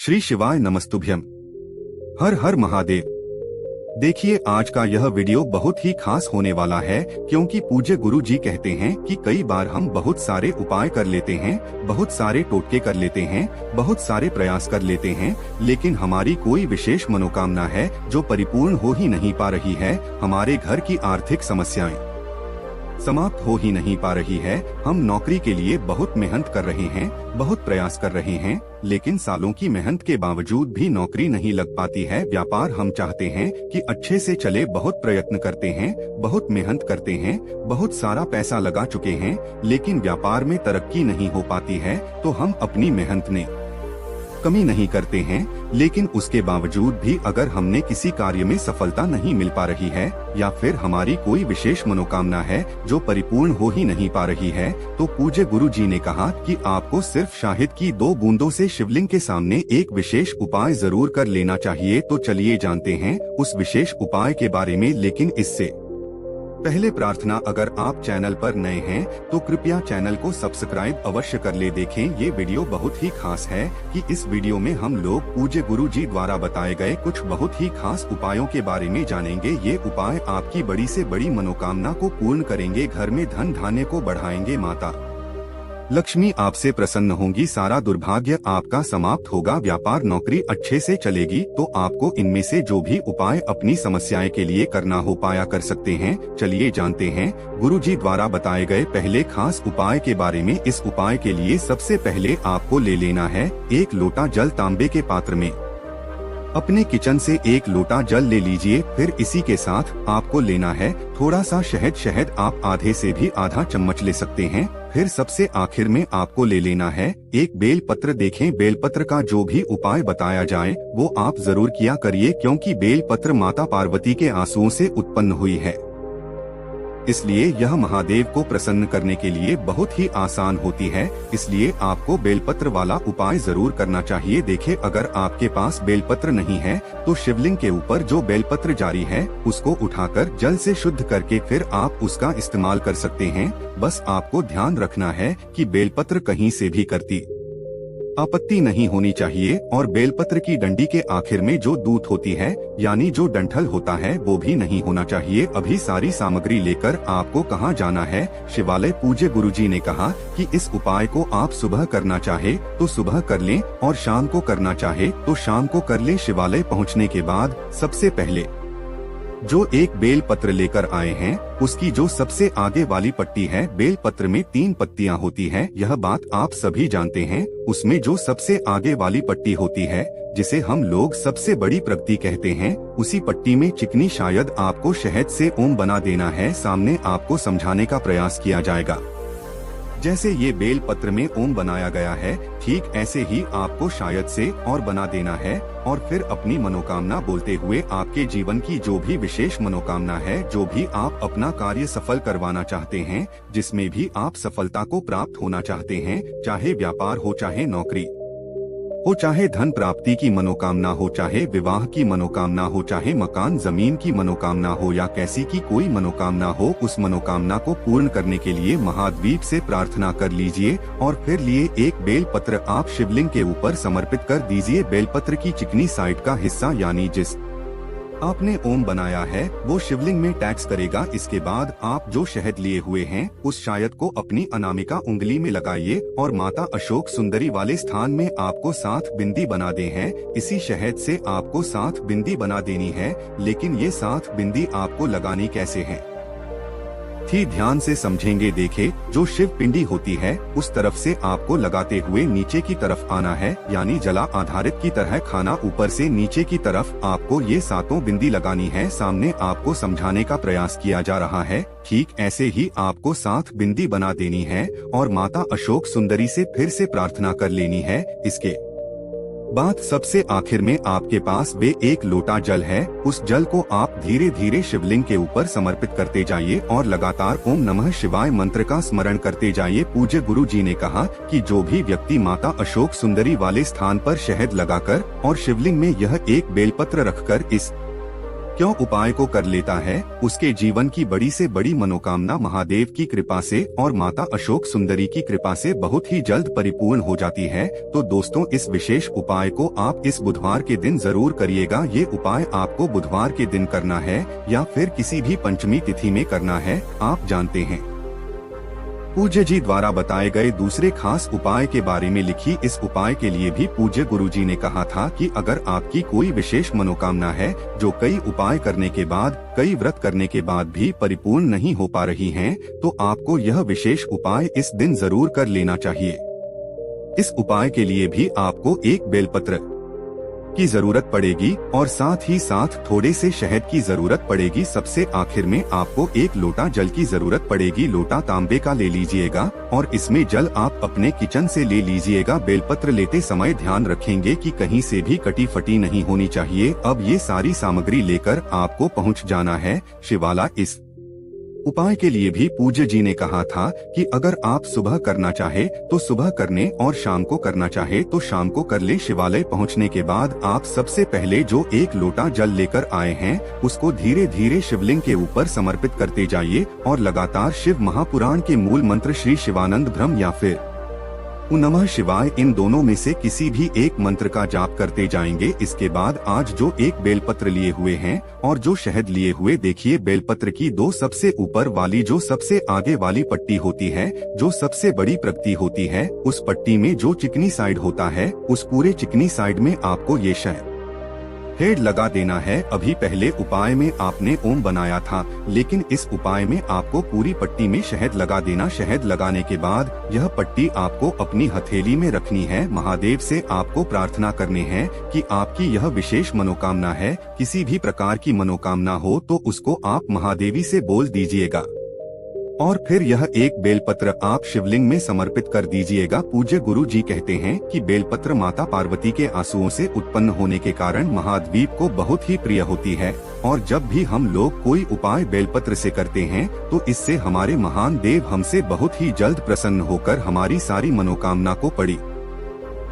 श्री शिवाय नमस्तुभ्यम। हर हर महादेव। देखिए, आज का यह वीडियो बहुत ही खास होने वाला है, क्योंकि पूज्य गुरु जी कहते हैं कि कई बार हम बहुत सारे उपाय कर लेते हैं, बहुत सारे टोटके कर लेते हैं, बहुत सारे प्रयास कर लेते हैं, लेकिन हमारी कोई विशेष मनोकामना है जो परिपूर्ण हो ही नहीं पा रही है। हमारे घर की आर्थिक समस्याएं समाप्त हो ही नहीं पा रही है। हम नौकरी के लिए बहुत मेहनत कर रहे हैं, बहुत प्रयास कर रहे हैं, लेकिन सालों की मेहनत के बावजूद भी नौकरी नहीं लग पाती है। व्यापार हम चाहते हैं कि अच्छे से चले, बहुत प्रयत्न करते हैं, बहुत मेहनत करते हैं, बहुत सारा पैसा लगा चुके हैं, लेकिन व्यापार में तरक्की नहीं हो पाती है। तो हम अपनी मेहनत में कमी नहीं करते हैं, लेकिन उसके बावजूद भी अगर हमने किसी कार्य में सफलता नहीं मिल पा रही है, या फिर हमारी कोई विशेष मनोकामना है जो परिपूर्ण हो ही नहीं पा रही है, तो पूज्य गुरु जी ने कहा कि आपको सिर्फ शहद की 2 बूंदों से शिवलिंग के सामने एक विशेष उपाय जरूर कर लेना चाहिए। तो चलिए जानते हैं उस विशेष उपाय के बारे में। लेकिन इससे पहले प्रार्थना, अगर आप चैनल पर नए हैं तो कृपया चैनल को सब्सक्राइब अवश्य कर ले। देखें, ये वीडियो बहुत ही खास है कि इस वीडियो में हम लोग पूज्य गुरु जी द्वारा बताए गए कुछ बहुत ही खास उपायों के बारे में जानेंगे। ये उपाय आपकी बड़ी से बड़ी मनोकामना को पूर्ण करेंगे, घर में धन धान्य को बढ़ाएंगे, माता लक्ष्मी आपसे प्रसन्न होंगी, सारा दुर्भाग्य आपका समाप्त होगा, व्यापार नौकरी अच्छे से चलेगी। तो आपको इनमें से जो भी उपाय अपनी समस्याएं के लिए करना हो पाया कर सकते हैं। चलिए जानते हैं गुरु जी द्वारा बताए गए पहले खास उपाय के बारे में। इस उपाय के लिए सबसे पहले आपको ले लेना है 1 लोटा जल। तांबे के पात्र में अपने किचन से 1 लोटा जल ले लीजिए। फिर इसी के साथ आपको लेना है थोड़ा सा शहद। शहद आप आधे से भी आधा चम्मच ले सकते हैं। फिर सबसे आखिर में आपको ले लेना है 1 बेल पत्र। देखें, बेल पत्र का जो भी उपाय बताया जाए वो आप जरूर किया करिए, क्योंकि बेल पत्र माता पार्वती के आंसुओं से उत्पन्न हुई है, इसलिए यह महादेव को प्रसन्न करने के लिए बहुत ही आसान होती है। इसलिए आपको बेलपत्र वाला उपाय जरूर करना चाहिए। देखिए, अगर आपके पास बेलपत्र नहीं है तो शिवलिंग के ऊपर जो बेलपत्र जारी है उसको उठाकर जल से शुद्ध करके फिर आप उसका इस्तेमाल कर सकते हैं। बस आपको ध्यान रखना है कि बेलपत्र कहीं से भी करती आपत्ति नहीं होनी चाहिए, और बेलपत्र की डंडी के आखिर में जो दूत होती है, यानी जो डंठल होता है, वो भी नहीं होना चाहिए। अभी सारी सामग्री लेकर आपको कहाँ जाना है? शिवालय। पूज्य गुरुजी ने कहा कि इस उपाय को आप सुबह करना चाहे तो सुबह कर लें, और शाम को करना चाहे तो शाम को कर लें। शिवालय पहुँचने के बाद सबसे पहले जो 1 बेल पत्र लेकर आए हैं उसकी जो सबसे आगे वाली पट्टी है, बेल पत्र में 3 पत्तियां होती है, यह बात आप सभी जानते हैं। उसमें जो सबसे आगे वाली पट्टी होती है, जिसे हम लोग सबसे बड़ी प्रगति कहते हैं, उसी पट्टी में चिकनी शायद आपको शहद से ओम बना देना है। सामने आपको समझाने का प्रयास किया जाएगा। जैसे ये बेल पत्र में ओम बनाया गया है, ठीक ऐसे ही आपको शायद से और बना देना है, और फिर अपनी मनोकामना बोलते हुए आपके जीवन की जो भी विशेष मनोकामना है, जो भी आप अपना कार्य सफल करवाना चाहते हैं, जिसमें भी आप सफलता को प्राप्त होना चाहते हैं, चाहे व्यापार हो, चाहे नौकरी हो, चाहे धन प्राप्ति की मनोकामना हो, चाहे विवाह की मनोकामना हो, चाहे मकान जमीन की मनोकामना हो, या कैसी की कोई मनोकामना हो, उस मनोकामना को पूर्ण करने के लिए महाद्वीप से प्रार्थना कर लीजिए। और फिर लिए 1 बेल पत्र आप शिवलिंग के ऊपर समर्पित कर दीजिए। बेलपत्र की चिकनी साइड का हिस्सा, यानी जिस आपने ओम बनाया है, वो शिवलिंग में टैक्स करेगा। इसके बाद आप जो शहद लिए हुए हैं उस शायद को अपनी अनामिका उंगली में लगाइए, और माता अशोक सुंदरी वाले स्थान में आपको 7 बिंदी बना दे हैं। इसी शहद से आपको 7 बिंदी बना देनी है। लेकिन ये 7 बिंदी आपको लगानी कैसे है, ठीक ध्यान से समझेंगे। देखे, जो शिव पिंडी होती है उस तरफ से आपको लगाते हुए नीचे की तरफ आना है, यानी जला आधारित की तरह खाना ऊपर से नीचे की तरफ आपको ये 7 बिंदी लगानी है। सामने आपको समझाने का प्रयास किया जा रहा है, ठीक ऐसे ही आपको 7 बिंदी बना देनी है, और माता अशोक सुंदरी से फिर से प्रार्थना कर लेनी है। इसके बाद सबसे आखिर में आपके पास 1 लोटा जल है, उस जल को आप धीरे धीरे शिवलिंग के ऊपर समर्पित करते जाइए, और लगातार ओम नमः शिवाय मंत्र का स्मरण करते जाइए। पूज्य गुरु जी ने कहा कि जो भी व्यक्ति माता अशोक सुंदरी वाले स्थान पर शहद लगाकर और शिवलिंग में यह 1 बेलपत्र रखकर इस क्यों उपाय को कर लेता है, उसके जीवन की बड़ी से बड़ी मनोकामना महादेव की कृपा से और माता अशोक सुंदरी की कृपा से बहुत ही जल्द परिपूर्ण हो जाती है। तो दोस्तों, इस विशेष उपाय को आप इस बुधवार के दिन जरूर करिएगा। ये उपाय आपको बुधवार के दिन करना है या फिर किसी भी पंचमी तिथि में करना है, आप जानते हैं। पूज्य जी द्वारा बताए गए दूसरे खास उपाय के बारे में लिखी इस उपाय के लिए भी पूज्य गुरुजी ने कहा था कि अगर आपकी कोई विशेष मनोकामना है जो कई उपाय करने के बाद, कई व्रत करने के बाद भी परिपूर्ण नहीं हो पा रही हैं, तो आपको यह विशेष उपाय इस दिन जरूर कर लेना चाहिए। इस उपाय के लिए भी आपको एक बेलपत्र की जरूरत पड़ेगी और साथ ही साथ थोड़े से शहद की जरूरत पड़ेगी। सबसे आखिर में आपको एक लोटा जल की जरूरत पड़ेगी। लोटा तांबे का ले लीजिएगा और इसमें जल आप अपने किचन से ले लीजिएगा। बेलपत्र लेते समय ध्यान रखेंगे कि कहीं से भी कटी फटी नहीं होनी चाहिए। अब ये सारी सामग्री लेकर आपको पहुंच जाना है शिवाला। इस उपाय के लिए भी पूज्य जी ने कहा था कि अगर आप सुबह करना चाहे तो सुबह करने और शाम को करना चाहे तो शाम को कर ले। शिवालय पहुंचने के बाद आप सबसे पहले जो एक लोटा जल लेकर आए हैं उसको धीरे धीरे शिवलिंग के ऊपर समर्पित करते जाइए और लगातार शिव महापुराण के मूल मंत्र श्री शिवानंद ब्रह्म या फिर ओम नमः शिवाय, इन दोनों में से किसी भी एक मंत्र का जाप करते जाएंगे। इसके बाद आज जो एक बेलपत्र लिए हुए हैं और जो शहद लिए हुए, देखिए बेलपत्र की दो सबसे ऊपर वाली जो सबसे आगे वाली पट्टी होती है, जो सबसे बड़ी प्रगति होती है, उस पट्टी में जो चिकनी साइड होता है, उस पूरे चिकनी साइड में आपको ये शहद लगा देना है। अभी पहले उपाय में आपने ओम बनाया था, लेकिन इस उपाय में आपको पूरी पट्टी में शहद लगा देना। शहद लगाने के बाद यह पट्टी आपको अपनी हथेली में रखनी है। महादेव से आपको प्रार्थना करनी है कि आपकी यह विशेष मनोकामना है। किसी भी प्रकार की मनोकामना हो तो उसको आप महादेवी से बोल दीजिएगा और फिर यह एक बेलपत्र आप शिवलिंग में समर्पित कर दीजिएगा। पूज्य गुरु जी कहते हैं कि बेलपत्र माता पार्वती के आंसुओं से उत्पन्न होने के कारण महाद्वीप को बहुत ही प्रिय होती है और जब भी हम लोग कोई उपाय बेलपत्र से करते हैं तो इससे हमारे महान देव हमसे बहुत ही जल्द प्रसन्न होकर हमारी सारी मनोकामना को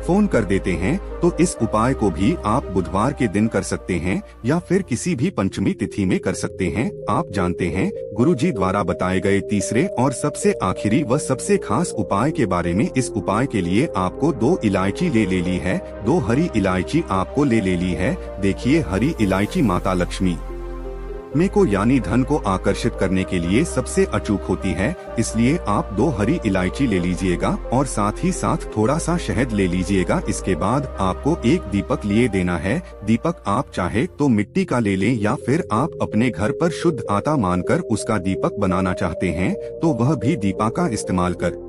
फोन कर देते हैं। तो इस उपाय को भी आप बुधवार के दिन कर सकते हैं या फिर किसी भी पंचमी तिथि में कर सकते हैं। आप जानते हैं, गुरुजी द्वारा बताए गए तीसरे और सबसे आखिरी व सबसे खास उपाय के बारे में। इस उपाय के लिए आपको 2 इलायची ले ली है, 2 हरी इलायची आपको ले ली है। देखिए, हरी इलायची माता लक्ष्मी में को यानी धन को आकर्षित करने के लिए सबसे अचूक होती है, इसलिए आप 2 हरी इलायची ले लीजिएगा और साथ ही साथ थोड़ा सा शहद ले लीजिएगा। इसके बाद आपको एक दीपक लिए देना है। दीपक आप चाहे तो मिट्टी का ले लें या फिर आप अपने घर पर शुद्ध आटा मानकर उसका दीपक बनाना चाहते हैं तो वह भी दीपक का इस्तेमाल कर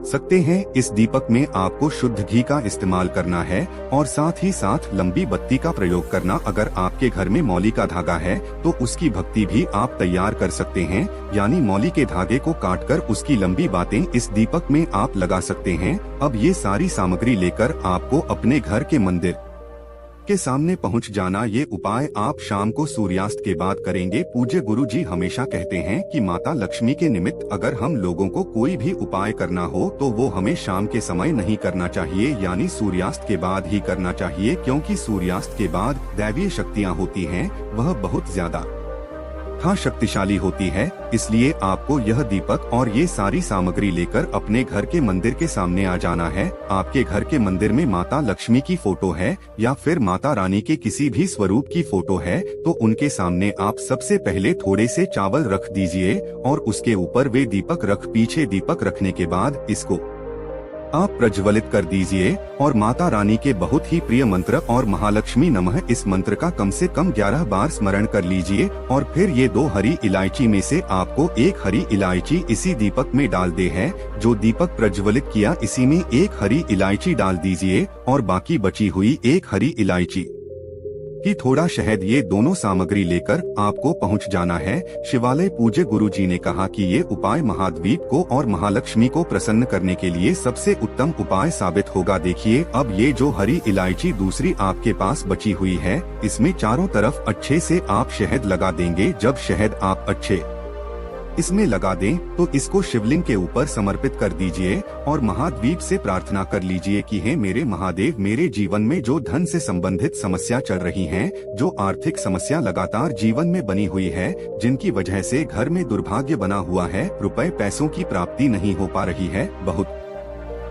सकते हैं। इस दीपक में आपको शुद्ध घी का इस्तेमाल करना है और साथ ही साथ लंबी बत्ती का प्रयोग करना। अगर आपके घर में मौली का धागा है तो उसकी भक्ति भी आप तैयार कर सकते हैं, यानी मौली के धागे को काटकर उसकी लंबी बातें इस दीपक में आप लगा सकते हैं। अब ये सारी सामग्री लेकर आपको अपने घर के मंदिर के सामने पहुंच जाना। ये उपाय आप शाम को सूर्यास्त के बाद करेंगे। पूज्य गुरु जी हमेशा कहते हैं कि माता लक्ष्मी के निमित्त अगर हम लोगों को कोई भी उपाय करना हो तो वो हमें शाम के समय नहीं करना चाहिए, यानी सूर्यास्त के बाद ही करना चाहिए, क्योंकि सूर्यास्त के बाद दैवीय शक्तियाँ होती हैं, वह बहुत ज्यादा शक्तिशाली होती है। इसलिए आपको यह दीपक और ये सारी सामग्री लेकर अपने घर के मंदिर के सामने आ जाना है। आपके घर के मंदिर में माता लक्ष्मी की फोटो है या फिर माता रानी के किसी भी स्वरूप की फोटो है तो उनके सामने आप सबसे पहले थोड़े से चावल रख दीजिए और उसके ऊपर वे दीपक रख, पीछे दीपक रखने के बाद इसको आप प्रज्वलित कर दीजिए और माता रानी के बहुत ही प्रिय मंत्र और महालक्ष्मी नमः इस मंत्र का कम से कम 11 बार स्मरण कर लीजिए और फिर ये 2 हरी इलायची में से आपको एक हरी इलायची इसी दीपक में डाल दे है। जो दीपक प्रज्वलित किया इसी में एक हरी इलायची डाल दीजिए और बाकी बची हुई एक हरी इलायची कि थोड़ा शहद, ये दोनों सामग्री लेकर आपको पहुंच जाना है शिवालय। पूज्य गुरु जी ने कहा कि ये उपाय महाद्वीप को और महालक्ष्मी को प्रसन्न करने के लिए सबसे उत्तम उपाय साबित होगा। देखिए, अब ये जो हरी इलायची दूसरी आपके पास बची हुई है, इसमें चारों तरफ अच्छे से आप शहद लगा देंगे। जब शहद आप अच्छे इसमें लगा दें तो इसको शिवलिंग के ऊपर समर्पित कर दीजिए और महाद्वीप से प्रार्थना कर लीजिए कि हे मेरे महादेव, मेरे जीवन में जो धन से संबंधित समस्या चल रही हैं, जो आर्थिक समस्या लगातार जीवन में बनी हुई है, जिनकी वजह से घर में दुर्भाग्य बना हुआ है, रुपए पैसों की प्राप्ति नहीं हो पा रही है, बहुत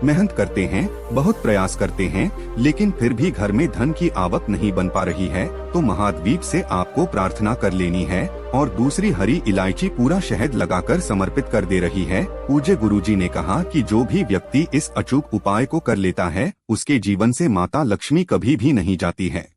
मेहनत करते हैं, बहुत प्रयास करते हैं, लेकिन फिर भी घर में धन की आवक नहीं बन पा रही है, तो महाद्वीप से आपको प्रार्थना कर लेनी है और दूसरी हरी इलायची पूरा शहद लगाकर समर्पित कर दे रही है। पूज्य गुरुजी ने कहा कि जो भी व्यक्ति इस अचूक उपाय को कर लेता है, उसके जीवन से माता लक्ष्मी कभी भी नहीं जाती है।